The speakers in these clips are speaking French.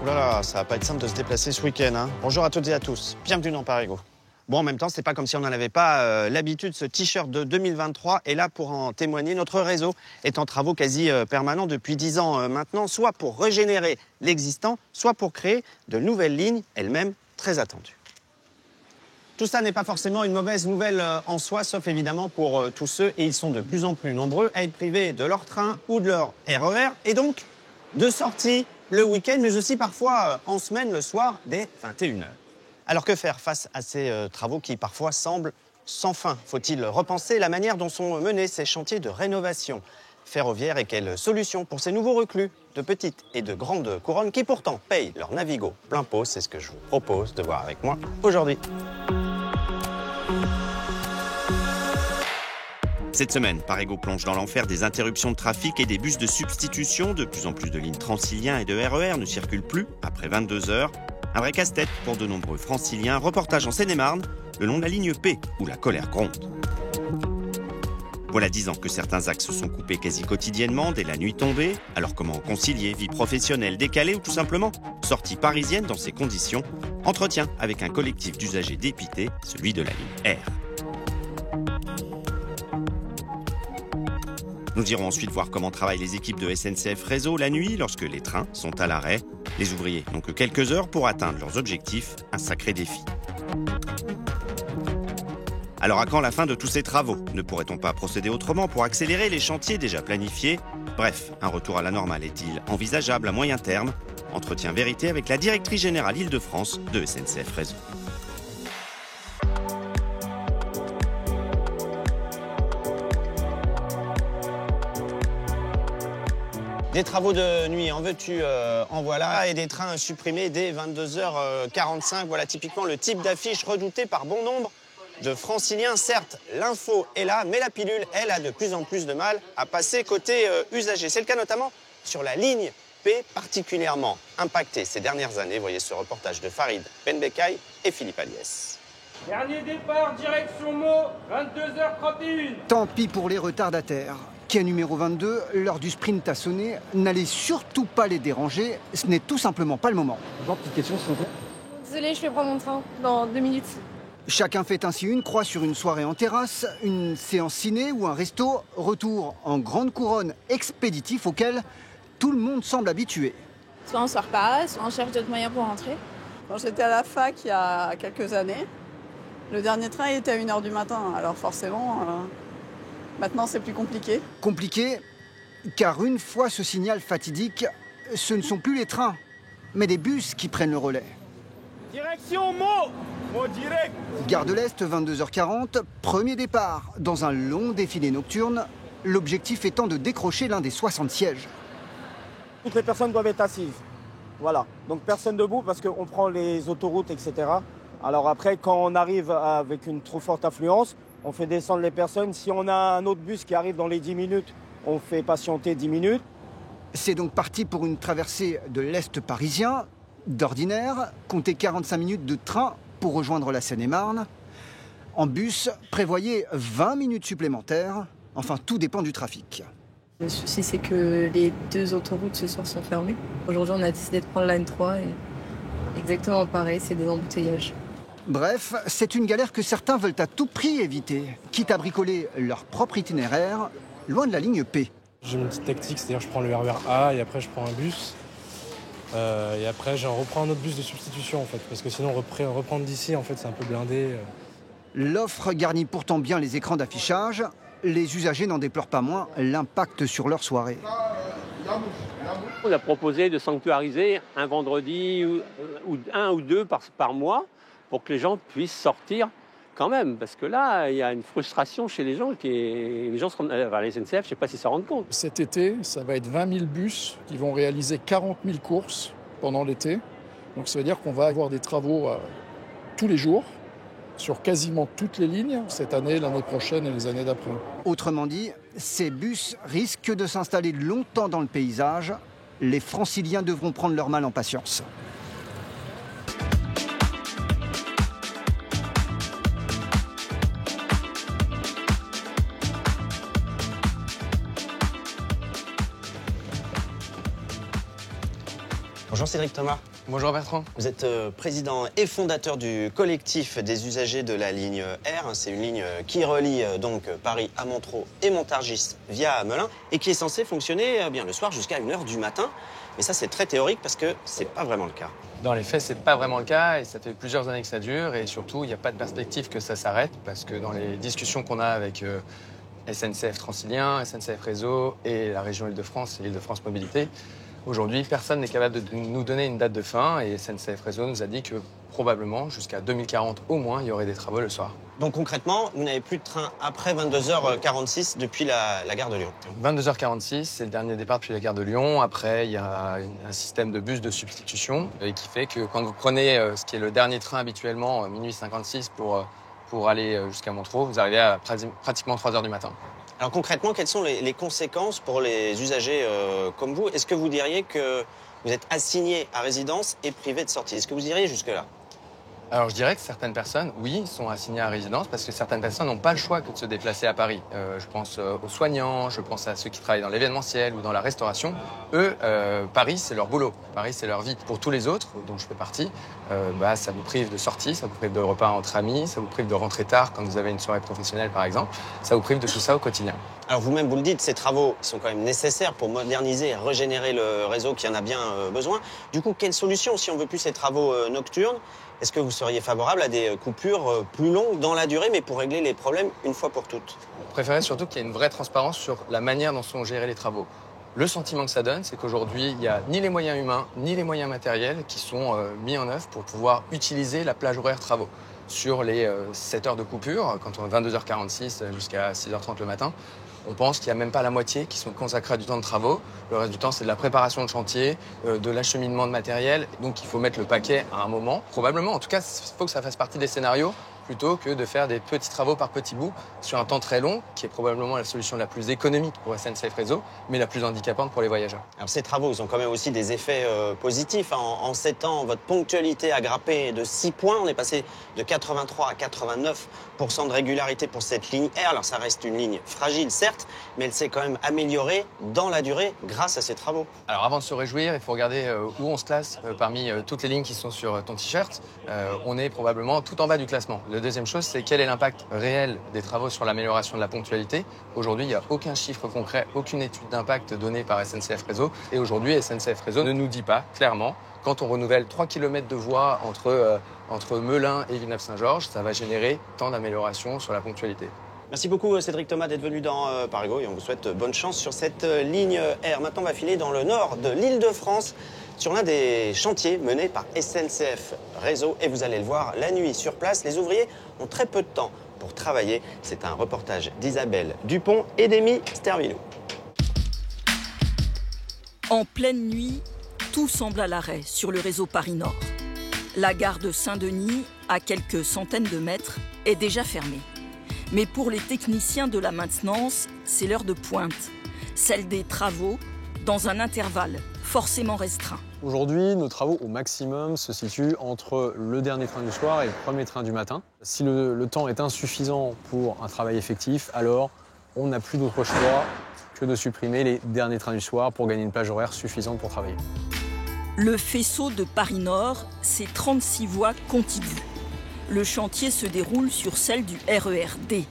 là là, ça va pas être simple de se déplacer ce week-end, hein. Bonjour à toutes et à tous, bienvenue dans Parigo. Bon, en même temps, c'est pas comme si on n'en avait pas l'habitude. Ce t-shirt de 2023 est là pour en témoigner. Notre réseau est en travaux quasi permanents depuis 10 ans maintenant, soit pour régénérer l'existant, soit pour créer de nouvelles lignes, elles-mêmes très attendues. Tout ça n'est pas forcément une mauvaise nouvelle en soi, sauf évidemment pour tous ceux, et ils sont de plus en plus nombreux, à être privés de leur train ou de leur RER, et donc de sorties le week-end, mais aussi parfois en semaine, le soir, dès 21h. Alors que faire face à ces travaux qui parfois semblent sans fin? Faut-il repenser la manière dont sont menés ces chantiers de rénovation ferroviaire et quelles solutions pour ces nouveaux reclus de petites et de grandes couronnes qui pourtant payent leur Navigo plein pot? C'est ce que je vous propose de voir avec moi aujourd'hui. Cette semaine, Parigo plonge dans l'enfer des interruptions de trafic et des bus de substitution. De plus en plus de lignes Transilien et de RER ne circulent plus après 22 heures. Un vrai casse-tête pour de nombreux franciliens. Reportage en Seine-et-Marne, le long de la ligne P, où la colère gronde. Voilà 10 ans que certains axes sont coupés quasi quotidiennement dès la nuit tombée. Alors comment concilier vie professionnelle décalée ou tout simplement sortie parisienne dans ces conditions? Entretien avec un collectif d'usagers dépités, celui de la ligne R. Nous irons ensuite voir comment travaillent les équipes de SNCF Réseau la nuit lorsque les trains sont à l'arrêt. Les ouvriers n'ont que quelques heures pour atteindre leurs objectifs, un sacré défi. Alors à quand la fin de tous ces travaux? Ne pourrait-on pas procéder autrement pour accélérer les chantiers déjà planifiés? Bref, un retour à la normale est-il envisageable à moyen terme? Entretien vérité avec la directrice générale Île-de-France de SNCF Réseau. Des travaux de nuit, en veux-tu, en voilà, et des trains supprimés dès 22h45. Voilà typiquement le type d'affiche redouté par bon nombre de franciliens. Certes, l'info est là, mais la pilule, elle, a de plus en plus de mal à passer côté usager. C'est le cas notamment sur la ligne P, particulièrement impactée ces dernières années. Voyez ce reportage de Farid Benbekay et Philippe Aliès. Dernier départ, direction Meaux, 22h31. Tant pis pour les retardataires. Quai numéro 22, l'heure du sprint a sonné. N'allez surtout pas les déranger, ce n'est tout simplement pas le moment. Petite question, s'il vous plaît. Désolée, je vais prendre mon train dans 2 minutes. Chacun fait ainsi une croix sur une soirée en terrasse, une séance ciné ou un resto. Retour en grande couronne expéditif auquel tout le monde semble habitué. Soit on sort pas, soit on cherche d'autres moyens pour rentrer. Quand j'étais à la fac il y a quelques années, le dernier train était à 1h du matin. Alors forcément, maintenant c'est plus compliqué. Compliqué, car une fois ce signal fatidique, ce ne sont plus les trains, mais des bus qui prennent le relais. Direction Meaux, Meaux direct. Gare de l'Est, 22h40, premier départ dans un long défilé nocturne, l'objectif étant de décrocher l'un des 60 sièges. Toutes les personnes doivent être assises. Voilà. Donc personne debout parce qu'on prend les autoroutes, etc. Alors après, quand on arrive avec une trop forte affluence, on fait descendre les personnes. Si on a un autre bus qui arrive dans les 10 minutes, on fait patienter 10 minutes. C'est donc parti pour une traversée de l'Est parisien. D'ordinaire, comptez 45 minutes de train pour rejoindre la Seine-et-Marne. En bus, prévoyez 20 minutes supplémentaires. Enfin, tout dépend du trafic. Le souci, c'est que les 2 autoroutes ce soir sont fermées. Aujourd'hui, on a décidé de prendre la N3 et exactement pareil, c'est des embouteillages. Bref, c'est une galère que certains veulent à tout prix éviter, quitte à bricoler leur propre itinéraire loin de la ligne P. J'ai une petite tactique, c'est-à-dire je prends le RER A et après je prends un bus. Et après, j'en reprends un autre bus de substitution, en fait, parce que sinon, reprendre d'ici, en fait, c'est un peu blindé. L'offre garnit pourtant bien les écrans d'affichage. Les usagers n'en déplorent pas moins l'impact sur leur soirée. On a proposé de sanctuariser un vendredi ou un ou deux par mois pour que les gens puissent sortir quand même. Parce que là, il y a une frustration chez les gens. Les gens la SNCF, je ne sais pas s'ils s'en rendent compte. Cet été, ça va être 20 000 bus qui vont réaliser 40 000 courses pendant l'été. Donc ça veut dire qu'on va avoir des travaux tous les jours sur quasiment toutes les lignes, cette année, l'année prochaine et les années d'après. Autrement dit, ces bus risquent de s'installer longtemps dans le paysage. Les franciliens devront prendre leur mal en patience. Bonjour Cédric Thomas. Bonjour Bertrand. Vous êtes président et fondateur du collectif des usagers de la ligne R. C'est une ligne qui relie donc Paris à Montreux et Montargis via Melun et qui est censée fonctionner bien le soir jusqu'à 1h du matin. Mais ça, c'est très théorique parce que c'est pas vraiment le cas. Dans les faits, c'est pas vraiment le cas et ça fait plusieurs années que ça dure et surtout, il n'y a pas de perspective que ça s'arrête parce que dans les discussions qu'on a avec SNCF Transilien, SNCF Réseau et la région Île-de-France et Île-de-France Mobilité, aujourd'hui, personne n'est capable de nous donner une date de fin et SNCF Réseau nous a dit que probablement, jusqu'à 2040 au moins, il y aurait des travaux le soir. Donc concrètement, vous n'avez plus de train après 22h46 depuis la gare de Lyon. 22h46, c'est le dernier départ depuis la gare de Lyon. Après, il y a un système de bus de substitution qui fait que quand vous prenez ce qui est le dernier train habituellement, minuit 56, pour aller jusqu'à Montreux, vous arrivez à pratiquement 3h du matin. Alors concrètement, quelles sont les conséquences pour les usagers comme vous? Est-ce que vous diriez que vous êtes assigné à résidence et privé de sortie? Est-ce que vous iriez jusque-là? Alors je dirais que certaines personnes, oui, sont assignées à résidence parce que certaines personnes n'ont pas le choix que de se déplacer à Paris. Je pense aux soignants, je pense à ceux qui travaillent dans l'événementiel ou dans la restauration. Eux, Paris, c'est leur boulot, Paris, c'est leur vie. Pour tous les autres, dont je fais partie, ça vous prive de sortie, ça vous prive de repas entre amis, ça vous prive de rentrer tard quand vous avez une soirée professionnelle par exemple, ça vous prive de tout ça au quotidien. Alors vous-même, vous le dites, ces travaux sont quand même nécessaires pour moderniser et régénérer le réseau qui en a bien besoin. Du coup, quelle solution si on veut plus ces travaux nocturnes? Est-ce que vous seriez favorable à des coupures plus longues dans la durée, mais pour régler les problèmes une fois pour toutes? Je préférerais surtout qu'il y ait une vraie transparence sur la manière dont sont gérés les travaux. Le sentiment que ça donne, c'est qu'aujourd'hui, il n'y a ni les moyens humains, ni les moyens matériels qui sont mis en œuvre pour pouvoir utiliser la plage horaire travaux. Sur les 7 heures de coupure, quand on est 22h46 jusqu'à 6h30 le matin, on pense qu'il n'y a même pas la moitié qui sont consacrés à du temps de travaux. Le reste du temps, c'est de la préparation de chantier, de l'acheminement de matériel. Donc, il faut mettre le paquet à un moment, probablement. En tout cas, il faut que ça fasse partie des scénarios plutôt que de faire des petits travaux par petits bouts sur un temps très long, qui est probablement la solution la plus économique pour SNCF Réseau, mais la plus handicapante pour les voyageurs. Alors ces travaux, ils ont quand même aussi des effets positifs. En 7 ans, votre ponctualité a grimpé de 6 points. On est passé de 83 à 89% de régularité pour cette ligne R. Alors ça reste une ligne fragile, certes, mais elle s'est quand même améliorée dans la durée grâce à ces travaux. Alors avant de se réjouir, il faut regarder où on se classe parmi toutes les lignes qui sont sur ton t-shirt. On est probablement tout en bas du classement. La deuxième chose, c'est quel est l'impact réel des travaux sur l'amélioration de la ponctualité. Aujourd'hui, il n'y a aucun chiffre concret, aucune étude d'impact donnée par SNCF Réseau. Et aujourd'hui, SNCF Réseau ne nous dit pas clairement, quand on renouvelle 3 km de voies entre Melun et Villeneuve-Saint-Georges, ça va générer tant d'améliorations sur la ponctualité. Merci beaucoup Cédric Thomas d'être venu dans Parigo et on vous souhaite bonne chance sur cette ligne R. Maintenant, on va filer dans le nord de l'Île-de-France sur l'un des chantiers menés par SNCF Réseau. Et vous allez le voir, la nuit sur place, les ouvriers ont très peu de temps pour travailler. C'est un reportage d'Isabelle Dupont et d'Émy Stervino. En pleine nuit, tout semble à l'arrêt sur le réseau Paris-Nord. La gare de Saint-Denis, à quelques centaines de mètres, est déjà fermée. Mais pour les techniciens de la maintenance, c'est l'heure de pointe, celle des travaux, dans un intervalle forcément restreint. Aujourd'hui, nos travaux au maximum se situent entre le dernier train du soir et le premier train du matin. Si le temps est insuffisant pour un travail effectif, alors on n'a plus d'autre choix que de supprimer les derniers trains du soir pour gagner une plage horaire suffisante pour travailler. Le faisceau de Paris-Nord, c'est 36 voies contiguës. Le chantier se déroule sur celle du RER-D,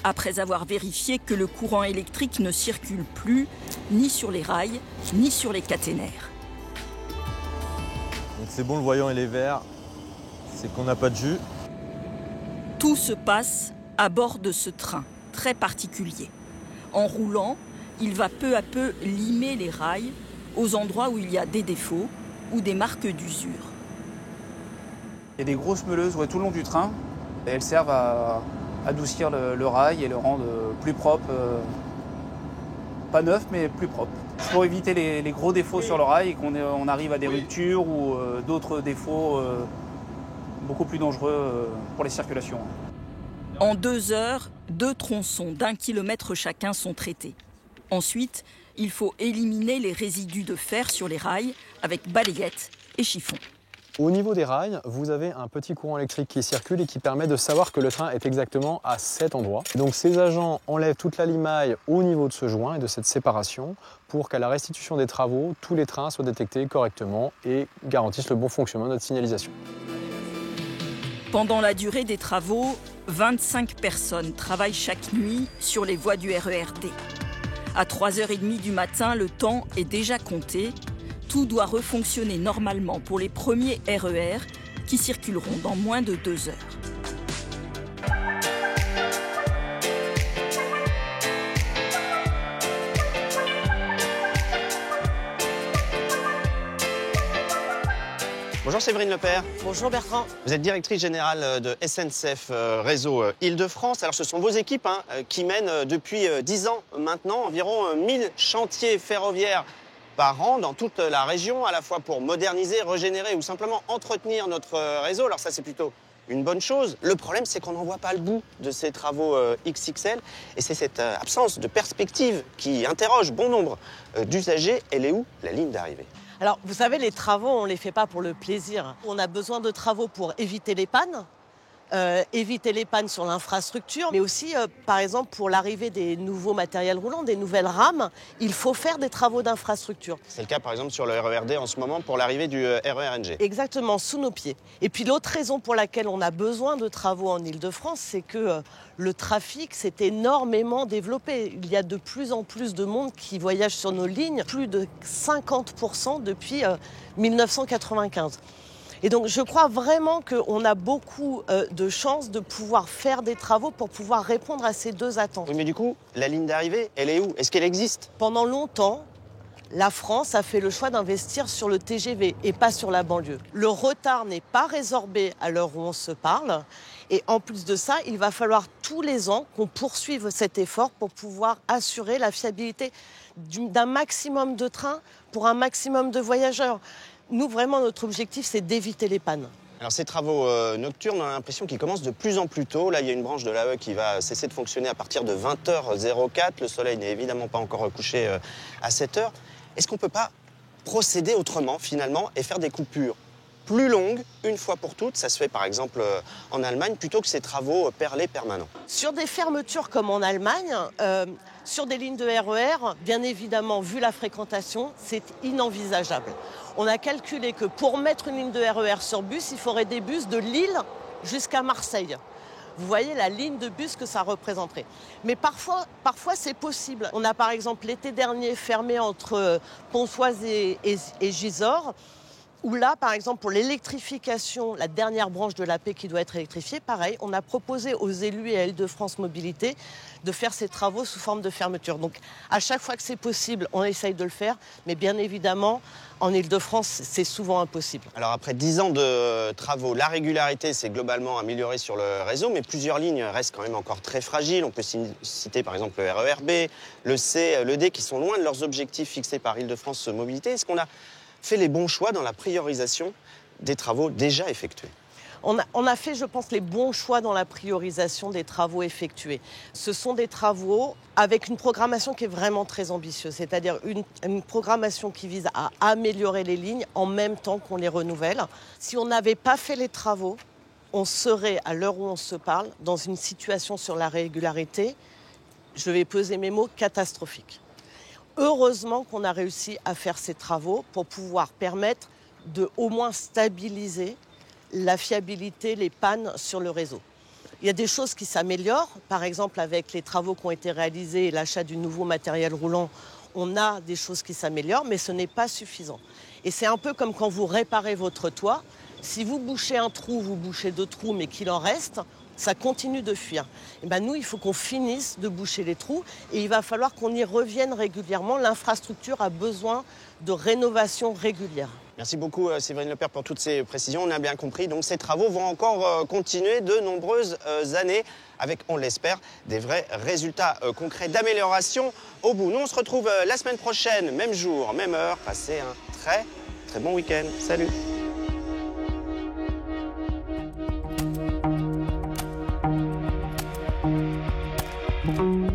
après avoir vérifié que le courant électrique ne circule plus ni sur les rails, ni sur les caténaires. Donc c'est bon, le voyant il est vert, c'est qu'on n'a pas de jus. Tout se passe à bord de ce train, très particulier. En roulant, il va peu à peu limer les rails aux endroits où il y a des défauts ou des marques d'usure. Il y a des grosses meuleuses tout le long du train et elles servent à adoucir le rail et le rendre plus propre, pas neuf mais plus propre. C'est pour éviter les gros défauts sur le rail et qu'on arrive à des ruptures ou d'autres défauts beaucoup plus dangereux pour les circulations. En 2 heures, 2 tronçons d'1 kilomètre chacun sont traités. Ensuite, il faut éliminer les résidus de fer sur les rails avec balayette et chiffon. Au niveau des rails, vous avez un petit courant électrique qui circule et qui permet de savoir que le train est exactement à cet endroit. Donc ces agents enlèvent toute la limaille au niveau de ce joint et de cette séparation pour qu'à la restitution des travaux, tous les trains soient détectés correctement et garantissent le bon fonctionnement de notre signalisation. Pendant la durée des travaux, 25 personnes travaillent chaque nuit sur les voies du RERD. À 3h30 du matin, le temps est déjà compté. Tout doit refonctionner normalement pour les premiers RER qui circuleront dans moins de 2 heures. Bonjour Séverine Lepère. Bonjour Bertrand. Vous êtes directrice générale de SNCF Réseau Île-de-France. Alors ce sont vos équipes qui mènent depuis 10 ans maintenant environ 1000 chantiers ferroviaires par an dans toute la région, à la fois pour moderniser, régénérer ou simplement entretenir notre réseau. Alors ça c'est plutôt une bonne chose. Le problème c'est qu'on n'en voit pas le bout de ces travaux XXL et c'est cette absence de perspective qui interroge bon nombre d'usagers. Elle est où la ligne d'arrivée ? Alors, vous savez, les travaux, on ne les fait pas pour le plaisir. On a besoin de travaux pour éviter les pannes sur l'infrastructure, mais aussi, par exemple, pour l'arrivée des nouveaux matériels roulants, des nouvelles rames, il faut faire des travaux d'infrastructure. C'est le cas, par exemple, sur le RERD en ce moment pour l'arrivée du RERNG. Exactement, sous nos pieds. Et puis l'autre raison pour laquelle on a besoin de travaux en Île-de-France, c'est que le trafic s'est énormément développé. Il y a de plus en plus de monde qui voyage sur nos lignes, plus de 50% depuis 1995. Et donc je crois vraiment qu'on a beaucoup de chances de pouvoir faire des travaux pour pouvoir répondre à ces deux attentes. Oui, mais du coup, la ligne d'arrivée, elle est où? Est-ce qu'elle existe? Pendant longtemps, la France a fait le choix d'investir sur le TGV et pas sur la banlieue. Le retard n'est pas résorbé à l'heure où on se parle. Et en plus de ça, il va falloir tous les ans qu'on poursuive cet effort pour pouvoir assurer la fiabilité d'un maximum de trains pour un maximum de voyageurs. Nous, vraiment, notre objectif, c'est d'éviter les pannes. Alors ces travaux nocturnes, on a l'impression qu'ils commencent de plus en plus tôt. Là, il y a une branche de l'AE qui va cesser de fonctionner à partir de 20h04. Le soleil n'est évidemment pas encore couché à 7h. Est-ce qu'on ne peut pas procéder autrement, finalement, et faire des coupures plus longues, une fois pour toutes? Ça se fait, par exemple, en Allemagne, plutôt que ces travaux perlés permanents. Sur des fermetures comme en Allemagne, sur des lignes de RER, bien évidemment, vu la fréquentation, c'est inenvisageable. On a calculé que pour mettre une ligne de RER sur bus, il faudrait des bus de Lille jusqu'à Marseille. Vous voyez la ligne de bus que ça représenterait. Mais parfois c'est possible. On a par exemple l'été dernier fermé entre Pontoise et Gisors, où là, par exemple, pour l'électrification, la dernière branche de l'AP qui doit être électrifiée, pareil, on a proposé aux élus et à Île-de-France Mobilité de faire ces travaux sous forme de fermeture. Donc, à chaque fois que c'est possible, on essaye de le faire, mais bien évidemment, en Île-de-France, c'est souvent impossible. Alors, après 10 ans de travaux, la régularité s'est globalement améliorée sur le réseau, mais plusieurs lignes restent quand même encore très fragiles. On peut citer, par exemple, le RERB, le C, le D, qui sont loin de leurs objectifs fixés par Île-de-France Mobilité. Est-ce qu'on a fait les bons choix dans la priorisation des travaux déjà effectués? On a fait, je pense, les bons choix dans la priorisation des travaux effectués. Ce sont des travaux avec une programmation qui est vraiment très ambitieuse, c'est-à-dire une programmation qui vise à améliorer les lignes en même temps qu'on les renouvelle. Si on n'avait pas fait les travaux, on serait, à l'heure où on se parle, dans une situation sur la régularité, je vais peser mes mots, catastrophique. Heureusement qu'on a réussi à faire ces travaux pour pouvoir permettre de au moins stabiliser la fiabilité, les pannes sur le réseau. Il y a des choses qui s'améliorent. Par exemple, avec les travaux qui ont été réalisés et l'achat du nouveau matériel roulant, on a des choses qui s'améliorent, mais ce n'est pas suffisant. Et c'est un peu comme quand vous réparez votre toit. Si vous bouchez un trou, vous bouchez 2 trous, mais qu'il en reste, ça continue de fuir. Et ben nous, il faut qu'on finisse de boucher les trous et il va falloir qu'on y revienne régulièrement. L'infrastructure a besoin de rénovation régulière. Merci beaucoup Séverine Lepère pour toutes ces précisions. On a bien compris, donc ces travaux vont encore continuer de nombreuses années avec, on l'espère, des vrais résultats concrets d'amélioration au bout. Nous, on se retrouve la semaine prochaine, même jour, même heure. Passez un très, très bon week-end. Salut! Thank you.